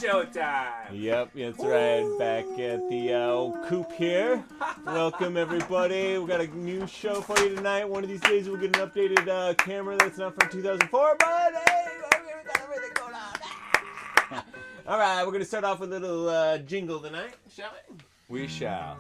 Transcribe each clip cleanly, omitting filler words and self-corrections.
showtime. Yep, that's right. Back at the old coop here. Welcome, everybody. We got a new show for you tonight. One of these days we'll get an updated camera that's not from 2004, but hey, we got everything going on. All right, we're going to start off with a little jingle tonight, shall we? We shall.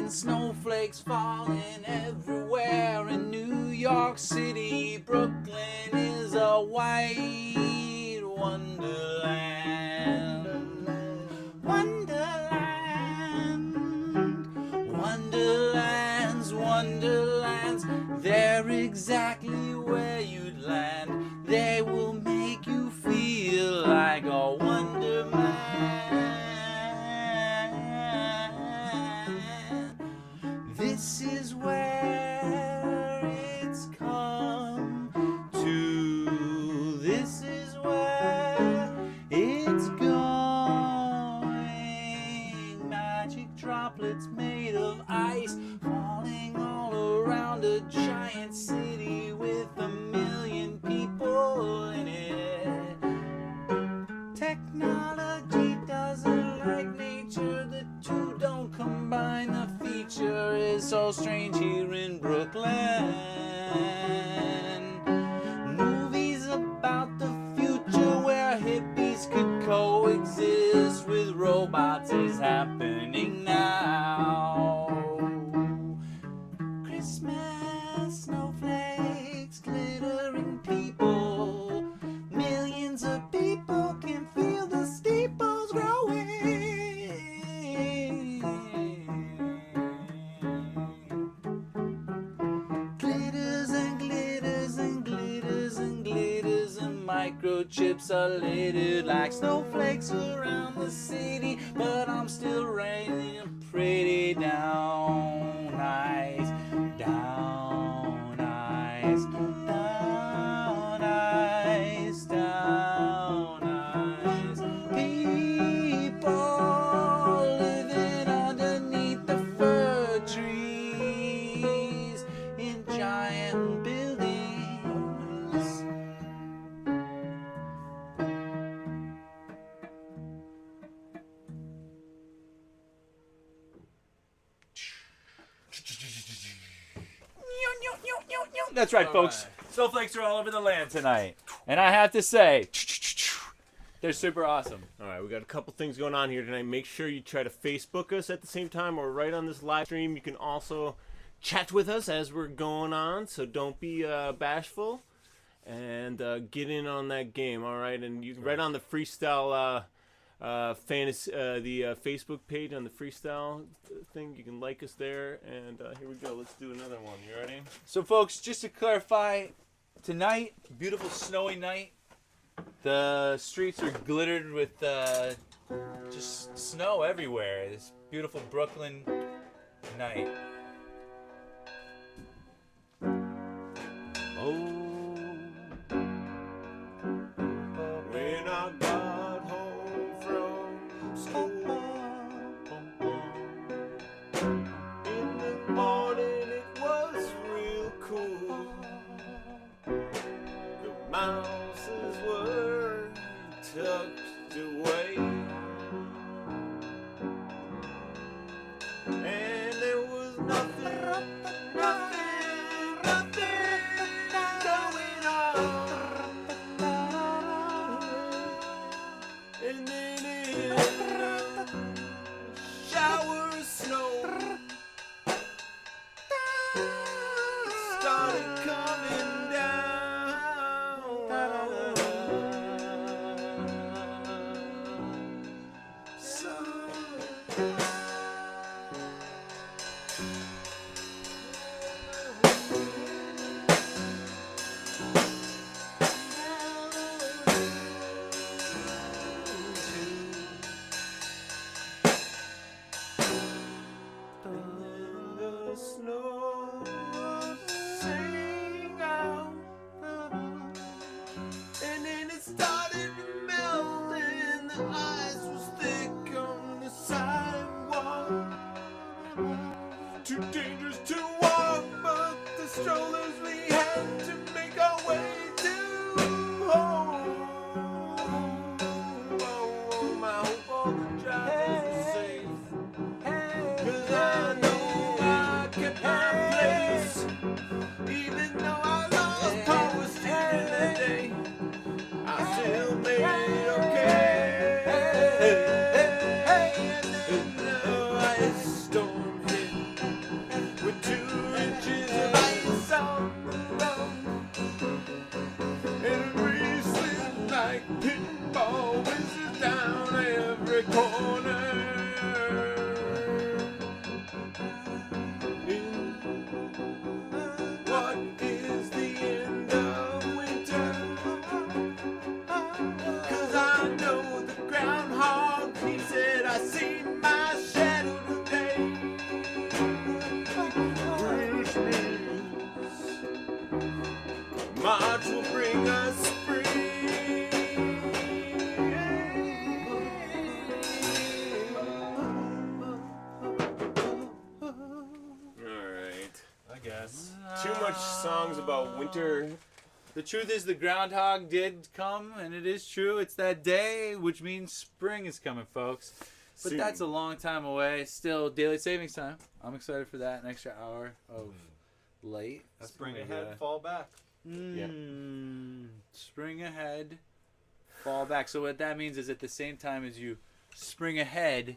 Snowflakes falling everywhere in New York City. Brooklyn is a white wonderland. Wonderlands, they're exactly where you'd land. They will make you feel like a wonder man. This is where it's come to. This is where it's going. Magic droplets made of ice falling all around a giant city with 1 million people in it. Technology doesn't like nature. The two don't combine. The feature is so strange here in Brooklyn. Movies about the future where hippies could coexist with robots is happening now. Christmas snowflakes, glittering people. Millions of people can feel the steeples growing. Glitters and glitters and glitters and glitters and microchips are littered like snowflakes around the city. But I'm still raining pretty down ice, down ice, down ice, down ice. People living underneath the fir trees in giant buildings. That's right, folks. Snowflakes are all over the land tonight. And I have to say, they're super awesome. All right, we got a couple things going on here tonight. Make sure you try to Facebook us at the same time or right on this live stream. You can also chat with us as we're going on, so don't be bashful and get in on that game, all right? And you right on the freestyle fantasy, the Facebook page on the freestyle thing. You can like us there, and here we go. Let's do another one. You ready? So, folks, just to clarify, tonight, beautiful snowy night. The streets are glittered with just snow everywhere. This beautiful Brooklyn night. Oh, when I got home from school in the morning, it was real cool. The mouses were tucked away, and there was nothing March will bring us spring. Alright. I guess. Too much songs about winter. The truth is the groundhog did come, and it is true. It's that day, which means spring is coming, folks. But Soon. that's a long time away. Still, daylight savings time. I'm excited for that. An extra hour of light. That's Spring gonna be ahead, good. fall back. Spring ahead, fall back. So what that means is at the same time as you spring ahead,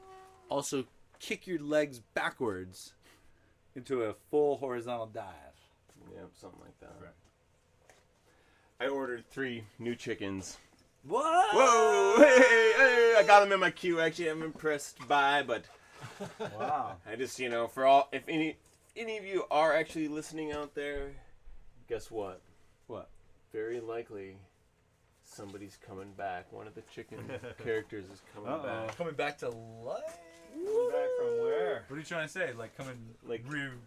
also kick your legs backwards into a full horizontal dive. Yeah, something like that. Right. I ordered 3 new chickens. What? Whoa! Hey! I got them in my queue. Actually, I'm impressed by, but Wow. I just, for all, if any of you are actually listening out there, guess what? What? Very likely, somebody's coming back. One of the chicken characters is coming back. Coming back to life? Coming back from where? What are you trying to say? Like coming, Like you're gonna-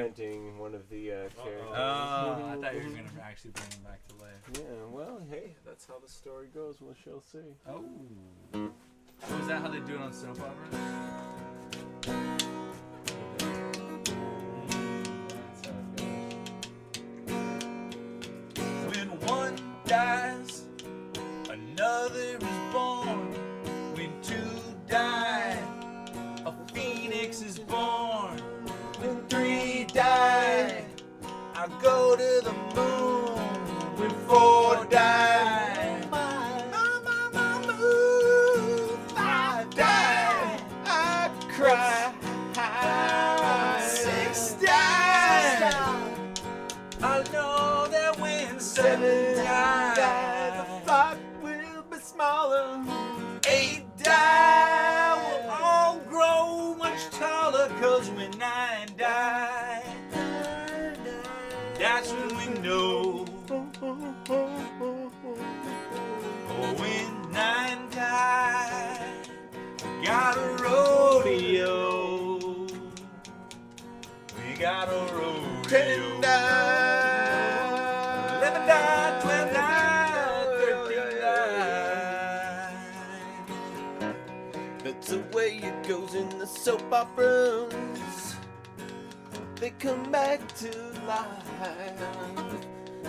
reinventing one of the characters. Oh, I thought you were gonna actually bring him back to life. Yeah, well, hey, that's how the story goes. We shall see. Oh. So is that how they do it on soap operas? When one dies, another is born. When 2 die, a phoenix is born. When 3 die, I go to the moon. When 4 die, my moon. 5 die, I cry. 6 die, I know that when 7 die, the flock will be smaller. 8 die, we'll all grow much taller. 'Cause when 9 die, that's when we know. Oh, when 9 die, got a rodeo. We got a rodeo. 10 die. 11 die, 12 die, 13 die. That's the way it goes in the soap operas. They come back to life.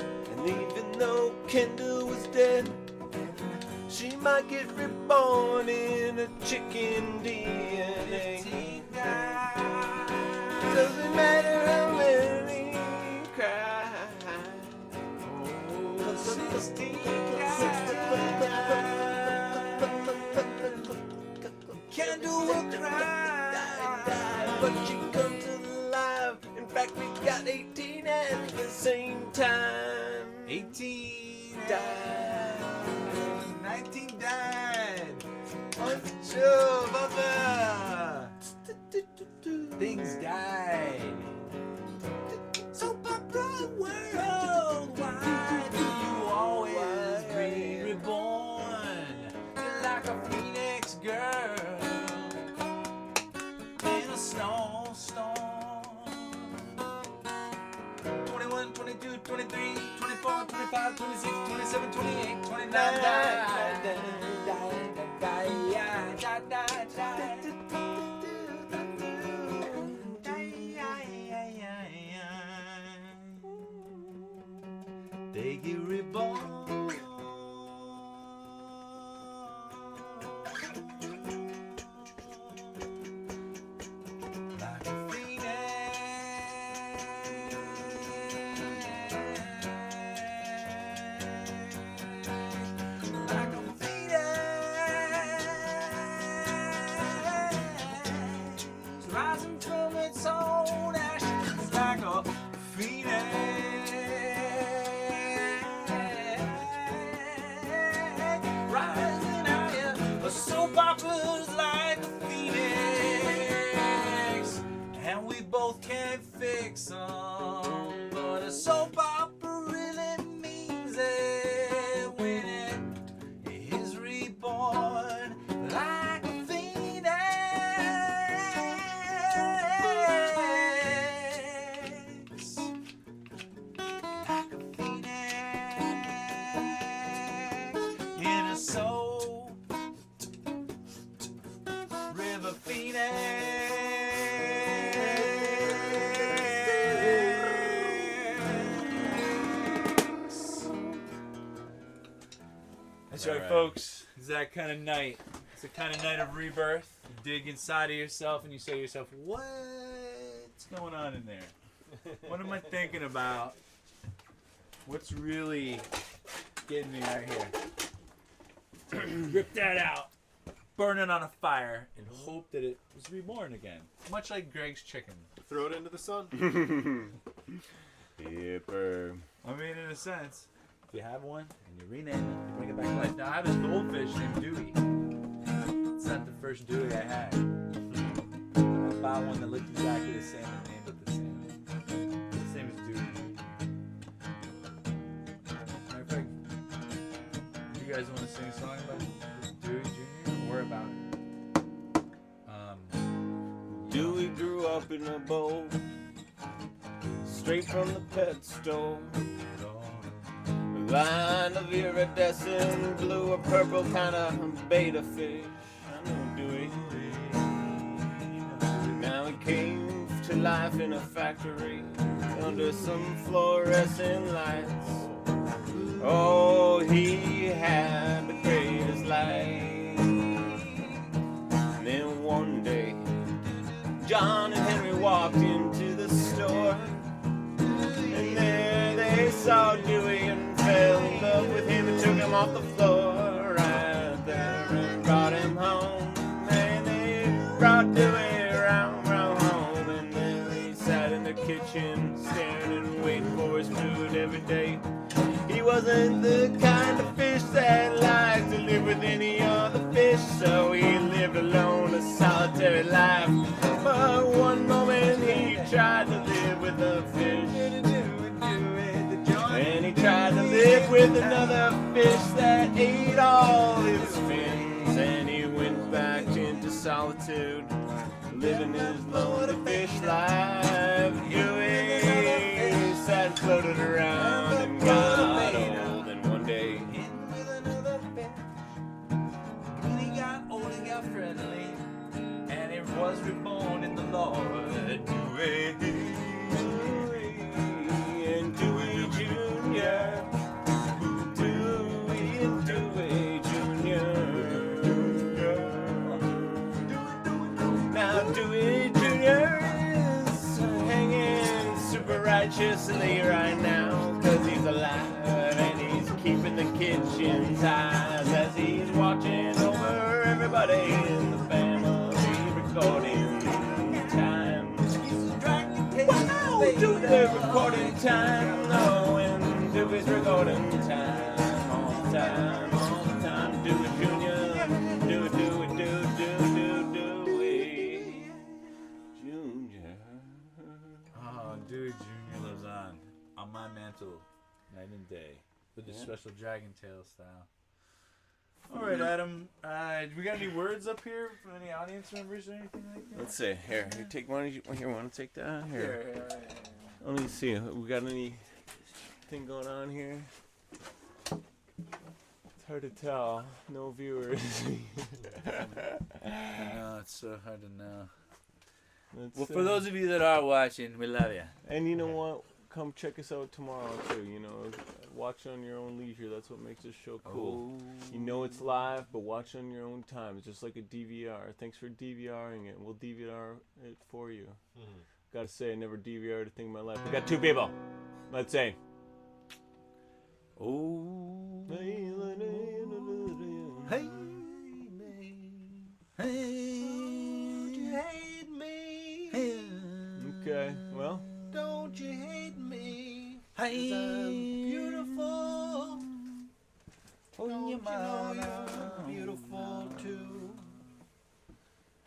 And even though Kendall was dead, she might get reborn in a chicken DNA. Doesn't matter how many cry. 16 Kendall will cry, but she comes alive. In fact, we got 18 at the same time. 18 died. 19 died. Unsure about that. Things died. Soap opera world, why do you always be reborn? You're like a phoenix girl in a snowstorm. 21, 22, 23, 24, 25, 26, 27, 28, 29, die. They get reborn. Like a phoenix. Like a phoenix. Rising from its own ashes like a phoenix. That's right, folks. It's that kind of night. It's the kind of night of rebirth. You dig inside of yourself and you say to yourself, what's going on in there? What am I thinking about? What's really getting me right here? Rip that out, burn it on a fire, and hope that it was reborn again. Much like Greg's chicken. Throw it into the sun. Yipper. I mean, in a sense, if you have one and you rename it, you bring it back to life. Now, I have this goldfish named Dewey. It's not the first Dewey I had. I bought one that looked exactly the same and named it the same. The same as Dewey. Matter of fact, you guys want to sing a song about Dewey Jr. or about it? Dewey grew up in a bowl, straight from the pet store. A line of iridescent blue or purple kind of beta fish. I know Dewey. Now he came to life in a factory under some fluorescent lights. Oh, he had the greatest life. And then one day, John and Henry walked into the store, and there they saw Dewey and fell in love with him and took him off the floor right there and brought him home. And they brought Dewey round home, and then he sat in the kitchen staring and waiting for his food every day. He wasn't the kind of fish that liked to live with any other fish, so he lived alone a solitary life. But one moment he tried to live with a fish, and he tried to live with another fish that ate all his fins, and he went back into solitude, living his lonely fish life. Dewey sat and floated around and got old, and one day When he got old, he got friendly, and he was reborn in the Lord. Dewey, and Dewey Jr. Dewey and Dewey Jr. Now Dewey Jr. is hanging super righteously right now, 'cause he's alive and he's keeping the kitchen ties as he's watching over everybody in the family, recording time. Wow, Dewey recording time, oh, and Dewey's recording time all the time, all the time. Dewey Jr. Dewey Jr. Oh, Dewey Jr. lives on my mantle, night and day, with his special dragon tail style. All right, Adam. We got any words up here from any audience members or anything like that? Let's see. Here, take one. Here, want to take that? Here. Here. Let me see. We got anything going on here? It's hard to tell. No viewers. I know, it's so hard to know. Let's, Well, for those of you that are watching, we love you. and you know what? Come check us out tomorrow too. You know, watch on your own leisure. That's what makes this show cool. You know it's live, but watch on your own time. It's just like a DVR. Thanks for DVRing it. We'll DVR it for you. Gotta say, I never DVR'd a thing in my life. We got two people. Let's say. Oh. Hey, Hey, don't you hate me? Okay, well. Don't you hate me? Hey, I'm beautiful. oh, Don't you you know you're beautiful too?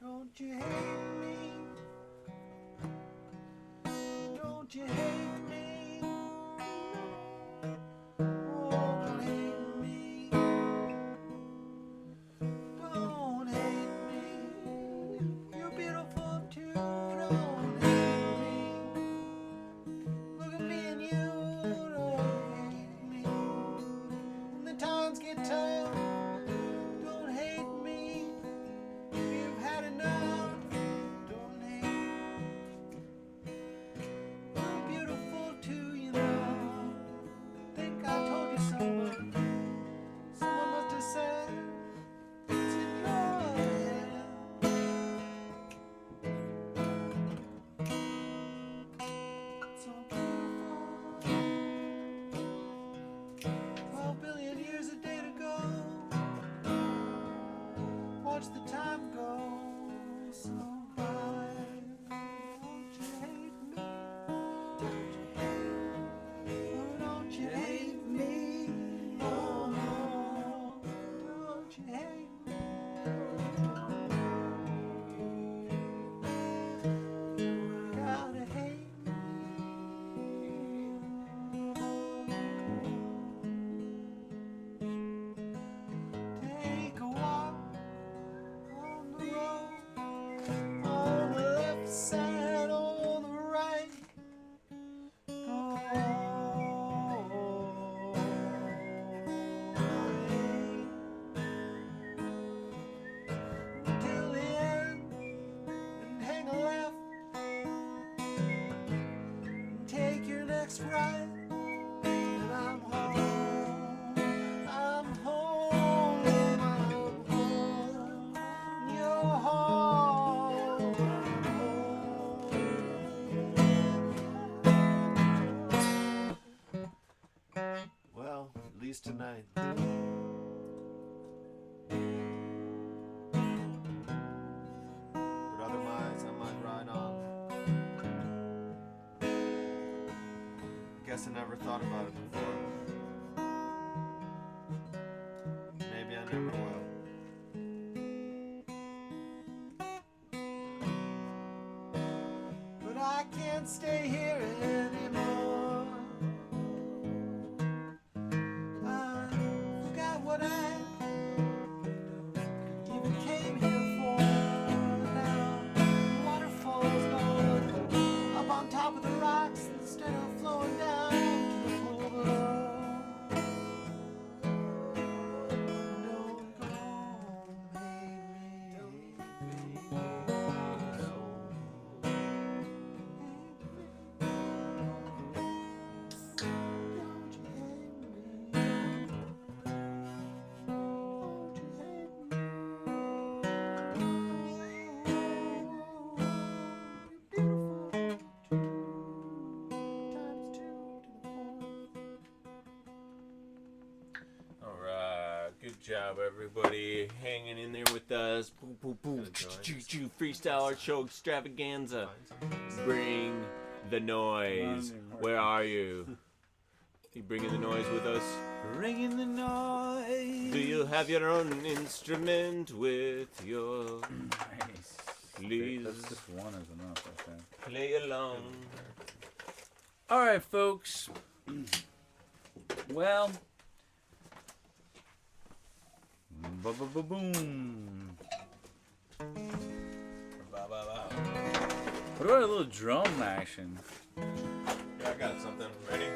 Don't you hate me? Don't you hate me? Oh, don't hate me. Don't hate me. You're beautiful too. Don't hate me. Look at me and you. Don't Well, at least tonight. But otherwise, I might ride on. Guess I never thought about it before. Maybe I never will. But I can't stay here anymore. I forgot what I even came here for. Now waterfalls going up on top of the rocks instead of flowing down to the pool below. Don't go hate me. Alright, good job everybody hanging in there with us. Boo, boo, boo. Choo, freestyle art show extravaganza. Bring the noise. Where are you? You bringing the noise with us? Bringing the noise. Do you have your own instrument with your Nice. Please. That's just one is enough, I think. play along? All right, folks. Well. Boom. What about a little drum action? Yeah, I got something ready.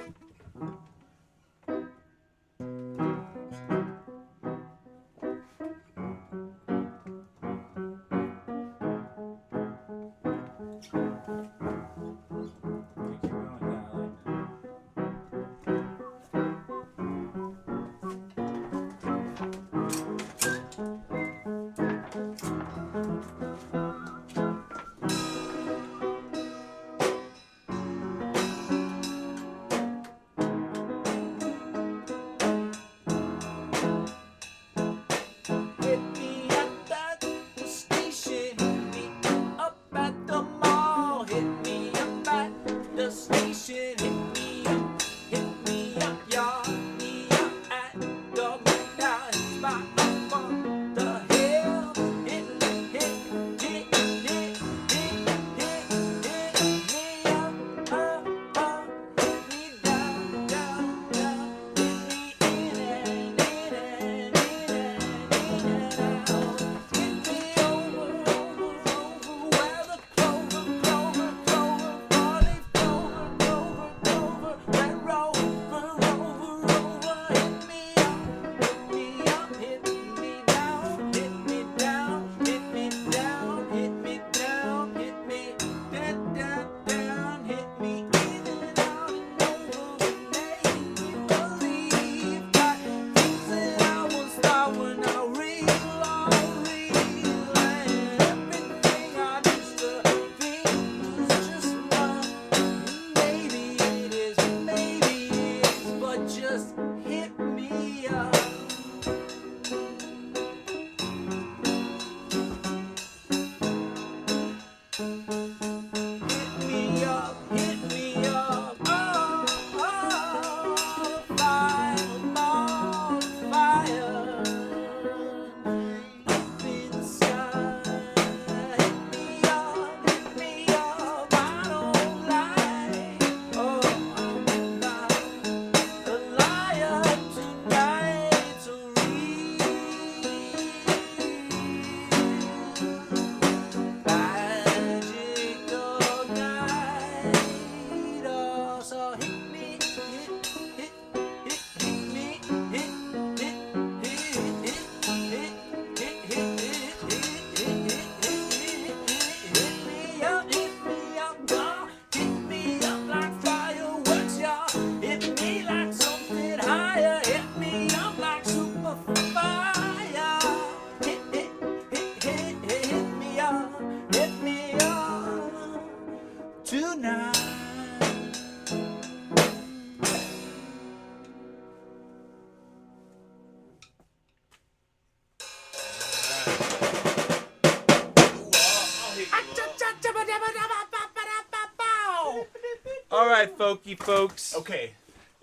right, folks. Okay.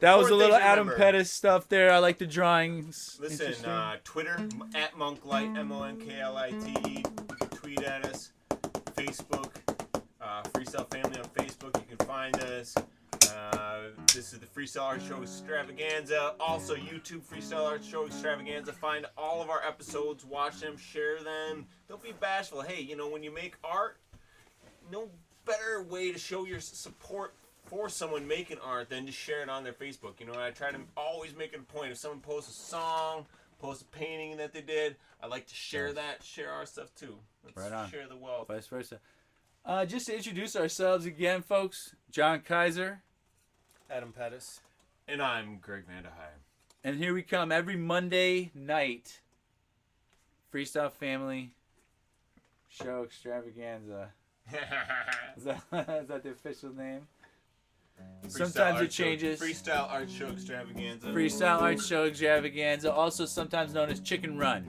That was a Four little things to Adam remember. Pettis stuff there. I like the drawings. Listen, Interesting. Twitter at Monklight, MONKLIT. You can tweet at us. Facebook, Freestyle Family on Facebook. You can find us. This is the Freestyle Art Show Extravaganza. Also, YouTube Freestyle Art Show Extravaganza. Find all of our episodes, watch them, share them. Don't be bashful. Hey, you know, when you make art, no better way to show your support for someone making art than just share it on their Facebook. You know, I try to always make it a point. If someone posts a song, posts a painting that they did, I like to share that, share our stuff too. Let's Right on. share the wealth. Vice versa. Just to introduce ourselves again, folks. John Kaiser. Adam Pettis. And I'm Greg Vanderheim. And here we come every Monday night. Freestyle Family Show Extravaganza. Is that the official name? Sometimes it changes. Freestyle Art Show Extravaganza. Freestyle Art Show Extravaganza, also sometimes known as Chicken Run.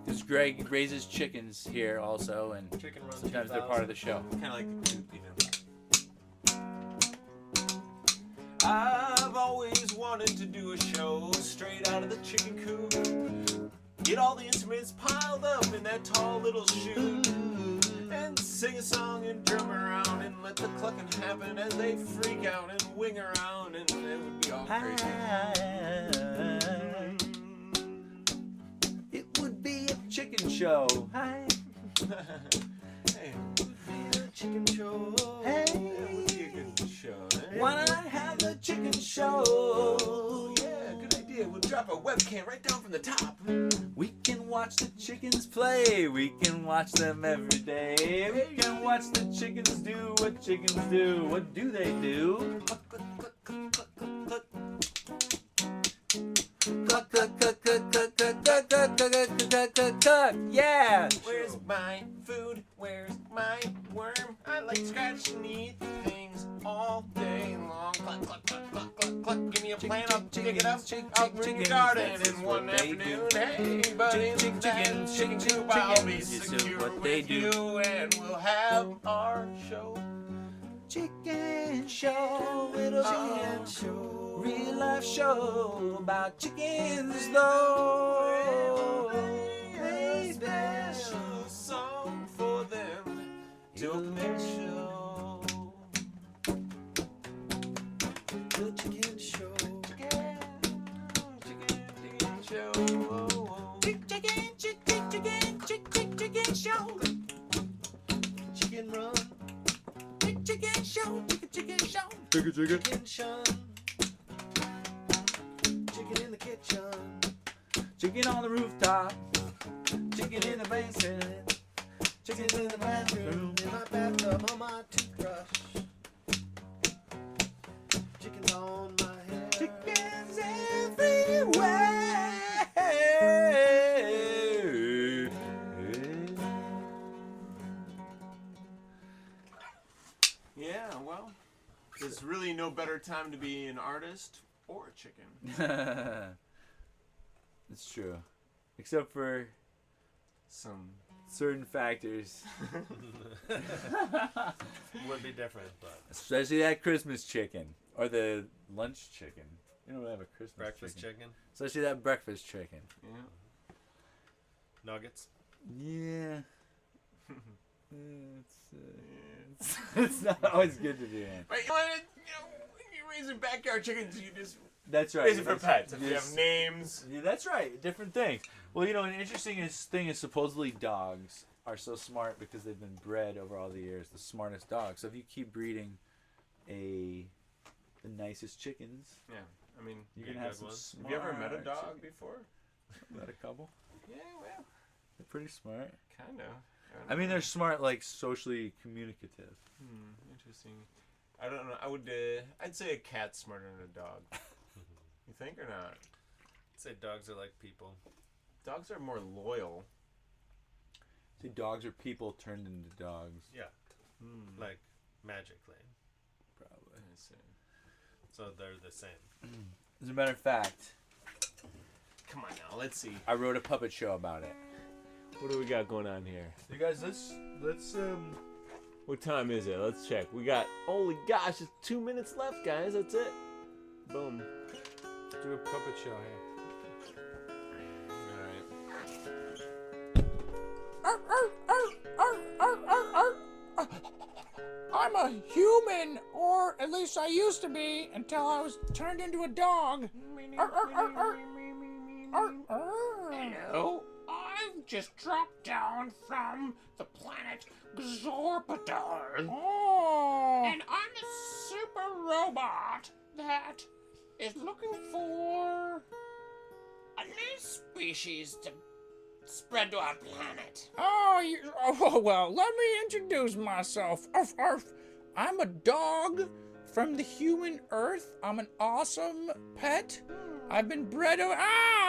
Because Greg raises chickens here also, and Chicken Run sometimes they're part of the show. Kind of like the coop, even. I've always wanted to do a show straight out of the chicken coop. Get all the instruments piled up in that tall little chute. And sing a song and drum around and let the clucking happen as they freak out and wing around, and it would be all crazy. It would be a chicken show. Hi. Hey, it would be a chicken show. Hey. It would be a good show. Eh? Why not have a chicken show? Yeah, good idea. We'll drop a webcam right down from the top. We can watch the chickens play. We can watch them every day. We can watch the chickens do what chickens do. What do they do? Cluck, cluck, cluck, cluck, cluck, cluck. Cluck, cluck, cluck, cluck, cluck, cluck, cluck, cluck, cluck, cluck, cluck, cluck. Yeah. Where's my food? Where's my worm? I like to scratch and eat things all day long. Cluck, cluck, cluck, cluck, cluck, cluck. Give me a plant, I'll dig it up. I'll bring your garden in one afternoon. Hey, but in that chicken coop, I'll be secure with you, and we'll have our show. Chicken show. It'll be a real life show about chickens though. A special song for them to make show. The chicken show. Chicken show. Chicken show. Chicken run. Chicken show. Chicken show. Chicken shun. Chicken in the kitchen. Chicken on the rooftop. Chicken in the basement. Chicken in the bathroom. In my bathtub on my toothbrush. Chickens on my hair. Chickens everywhere. Yeah, well, there's really no better time to be an artist or a chicken. It's true. Except for Some. certain factors. Would be different, but Especially that Christmas chicken. Or the lunch chicken. You don't have a Christmas breakfast chicken, Especially that breakfast chicken. Yeah. nuggets. Yeah. It's not always good to be in. Right, you know, when you're raising backyard chickens, you just That's right. raise it for pets. If you Yes. have names. Yeah, that's right. Different things. Well, you know, an interesting thing is supposedly dogs are so smart because they've been bred over all the years. The smartest dogs. So if you keep breeding the nicest chickens, Yeah, I mean, you're Be gonna have good some ones. smart. have you ever met a dog chickens. before? Met a couple. Yeah, well, They're pretty smart. kind of. I mean, they're smart, like socially communicative. Interesting. I don't know. I'd say a cat's smarter than a dog. You think or not? I'd say dogs are like people. Dogs are more loyal. See, dogs are people turned into dogs. Yeah, like magically. Probably. I see. So they're the same. As a matter of fact, Come on now, let's see. I wrote a puppet show about it. What do we got going on here? You guys, let's What time is it? Let's check. We got, holy gosh, it's 2 minutes left, guys. That's it. Boom. Do a puppet show here. I'm a human, or at least I used to be, until I was turned into a dog. Hello, I've just dropped down from the planet Xorbitar. Oh. And I'm a super robot that is looking for a new species to spread to our planet. Oh, well, let me introduce myself. I'm a dog from the human Earth. I'm an awesome pet. I've been bred over...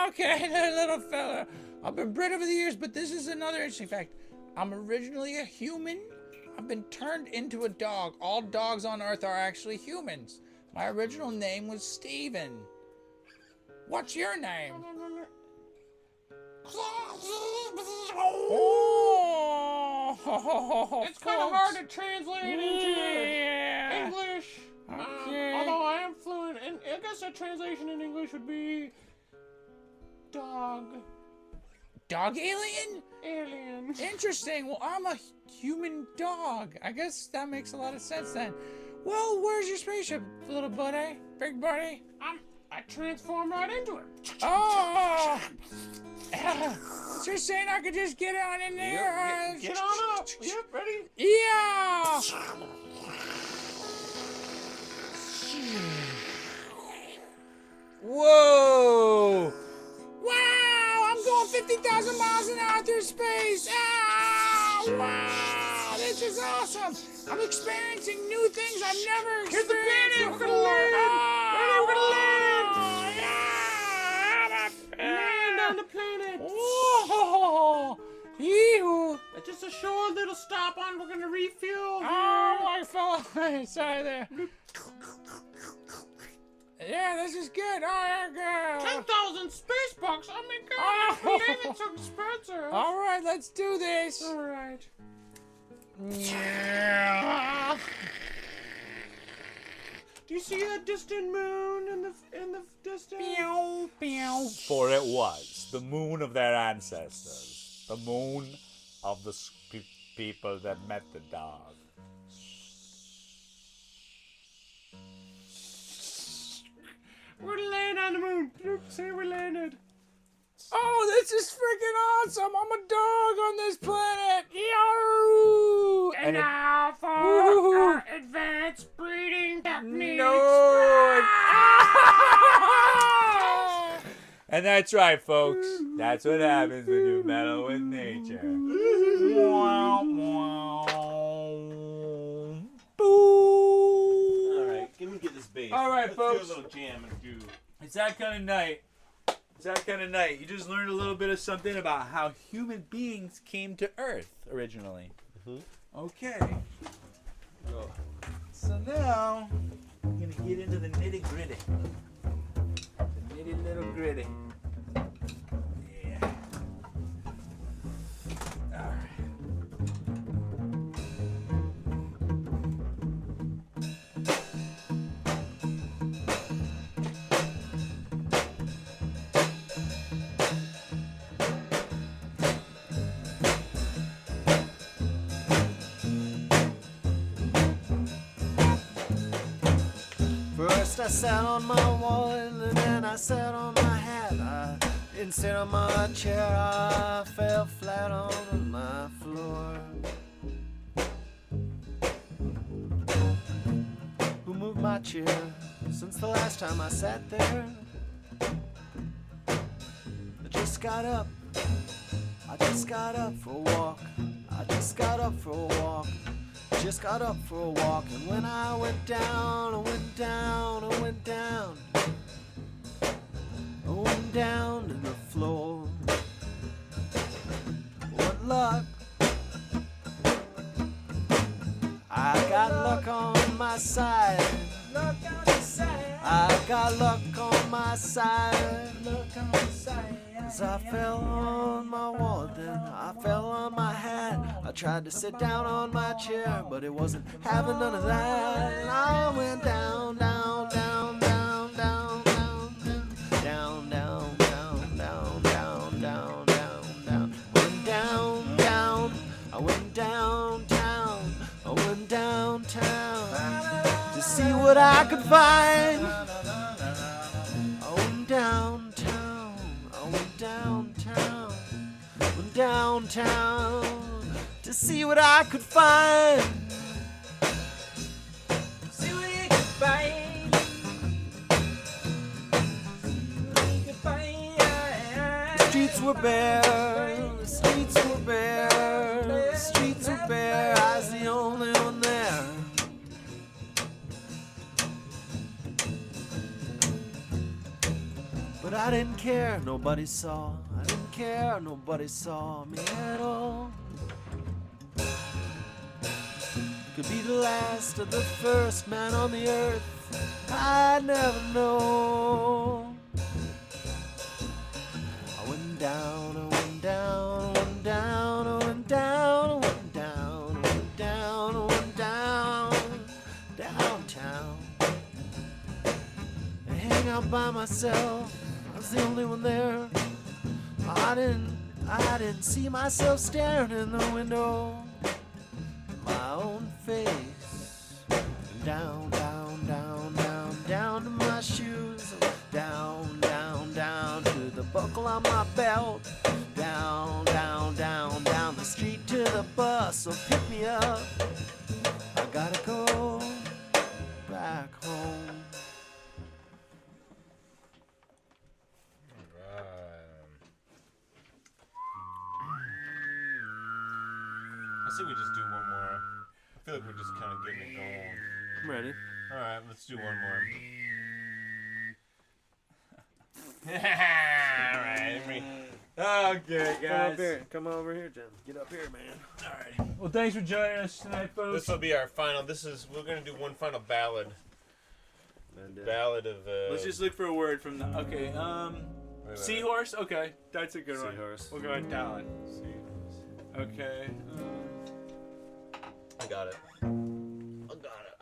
okay, that little fella. I've been bred over the years, but this is another interesting fact. I'm originally a human. I've been turned into a dog. All dogs on Earth are actually humans. My original name was Steven. What's your name? Oh, It's kind of hard to translate into English. Okay. Although I am fluent, and I guess a translation in English would be dog Dog alien? alien. Interesting. Well, I'm a human dog. I guess that makes a lot of sense then. Well, where's your spaceship, little buddy? Big buddy? I transformed right into it. Oh! So you're saying I could just get on in there? Get on up. Yep, ready? Yeah! Whoa! Wow! I'm going 50,000 miles an hour through space! Ah! Wow! This is awesome! I'm experiencing new things I've never experienced. Here's the planet. We're gonna before. land. Ready, we're gonna land. Land on the planet. Oh! Ew! Just a short little stop on. We're gonna refuel. Oh, I fell inside there. Yeah, this is good. Oh, yeah, good. 10,000 space bucks. Oh my god, Oh. it's so expensive. All right, let's do this. All right. Yeah. Do you see that distant moon in the distance? Pew, pew. For it was the moon of their ancestors, the moon of the people that met the dog. We're landing on the moon. Say we landed. Oh, this is freaking awesome. I'm a dog on this planet. Yow. And it- now for Woo. our advanced breeding techniques. No! And that's right, folks. That's what happens when you meddle with nature. All right, let me get this bass. All right, Let's folks. do a little jam and do. It's that kind of night. It's that kind of night. You just learned a little bit of something about how human beings came to Earth originally. Okay. So now, I'm going to get into the nitty gritty. The nitty little gritty. Yeah. All right. First I sat on my wall and then I sat on my hat. Instead of my chair I fell flat on my floor. Who moved my chair since the last time I sat there? I just got up. I just got up for a walk. I just got up for a walk. Just got up for a walk, and when I went down, I went down, I went down. I went down to the floor. What luck. I got luck on my side. I got luck on my side. 'Cause I fell on my wall, then I fell on my hat. I tried to sit down on my chair, but it wasn't having none of that. And I went down, down, down, down, down, down, down, down, down, down, down, down, down, down. Went down, down. I went downtown. I went downtown to see what I could find. I went downtown. I went downtown. Went downtown to see what I could find. See what you could find. The streets were bare. The streets were bare. The streets were bare. I was the only one there. But I didn't care. Nobody saw. I didn't care. Nobody saw me at all. Could be the last or the first man on the earth. I never know. I went down, I went down, I went down, I went down, I went down, I went down, I went down, downtown. I hang out by myself. I was the only one there. I didn't see myself staring in the window. My own face. Down, down, down, down, down to my shoes. Down, down, down to the buckle on my belt. Down, down, down, down the street to the bus. So pick me up. I gotta go back home. I say we just do one more. I feel like we're just kind of getting it going. I'm ready. All right, let's do one more. All right. Okay, guys. Come over here, Jim. Get up here, man. All right. Well, thanks for joining us tonight, folks. This will be our final. We're gonna do one final ballad. Ballad of. Let's just look for a word from the. Okay. wait. Seahorse. Okay, that's a good one. Seahorse. We'll go with that one. Okay. I got it. I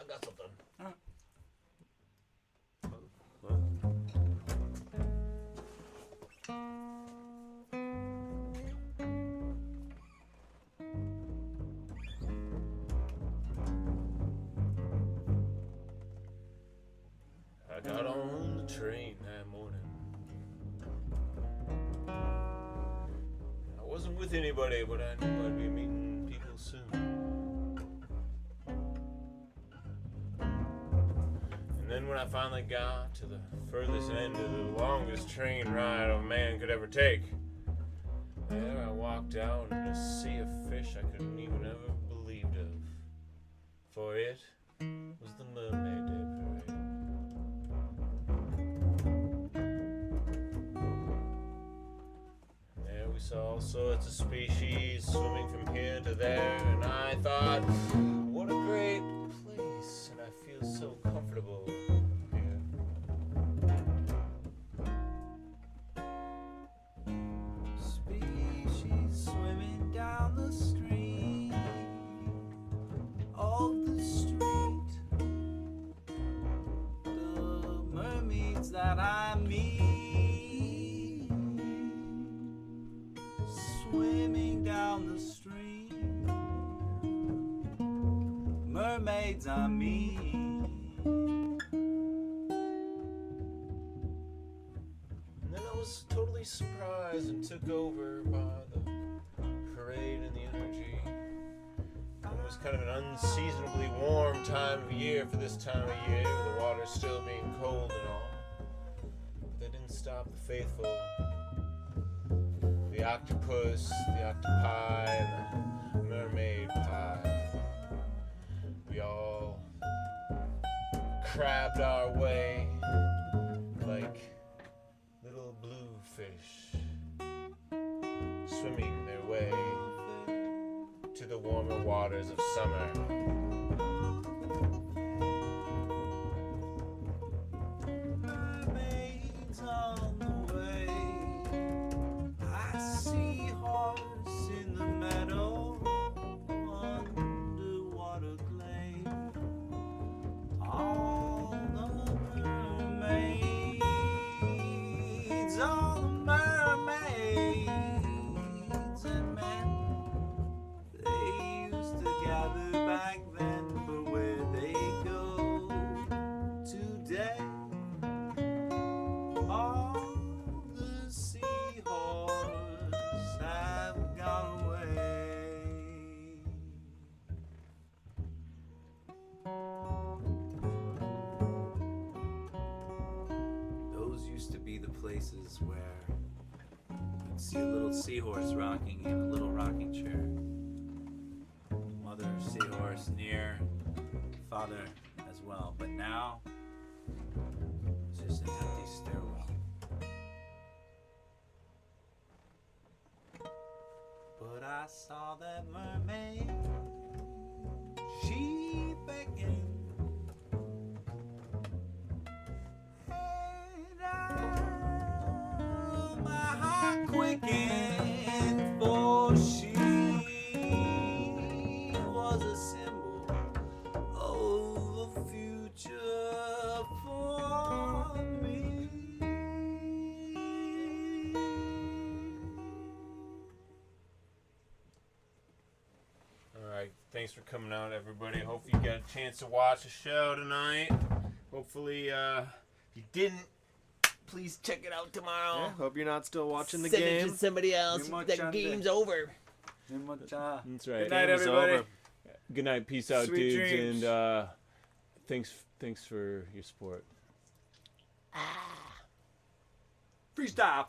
got something. I got on the train that morning. I wasn't with anybody, but I knew I'd be meeting people soon. And then when I finally got to the furthest end of the longest train ride a man could ever take, there I walked out in a sea of fish I couldn't even ever believed of. For it was the Mermaid Day Parade. And there we saw all sorts of species swimming from here to there, and I thought, what a great place, and I feel so comfortable here. Species swimming down the street, on the street. The mermaids that I meet, swimming down the street. Mermaids I meet. And then I was totally surprised and took over by the parade and the energy. And it was kind of an unseasonably warm time of year for this time of year, with the water still being cold and all. But that didn't stop the faithful. The octopus, the octopi, and the mermaid pie. We all crabbed our way like little blue fish, swimming their way to the warmer waters of summer. Mermaids on the way. I see horse in the meadow. mermaids, all the mermaids and men, they used to gather back then, but where they go today, all the seahorses have gone away. Those used to be the places where you'd see a little seahorse rocking in a little rocking chair. Mother seahorse near, father as well. But now, it's just an empty stairwell. But I saw that mermaid, she beckoned. And my heart quickened, for she was a symbol of a future for me. All right, thanks for coming out, everybody. Hope you got a chance to watch the show tonight. Hopefully, if you didn't, please check it out tomorrow. Yeah, hope you're not still watching the Send it game. to somebody else. Muy That much game's over. That's That's right. Good night, Game is everybody. over. Good night. Peace out, Sweet dudes. dreams. And thanks for your support. Freestyle.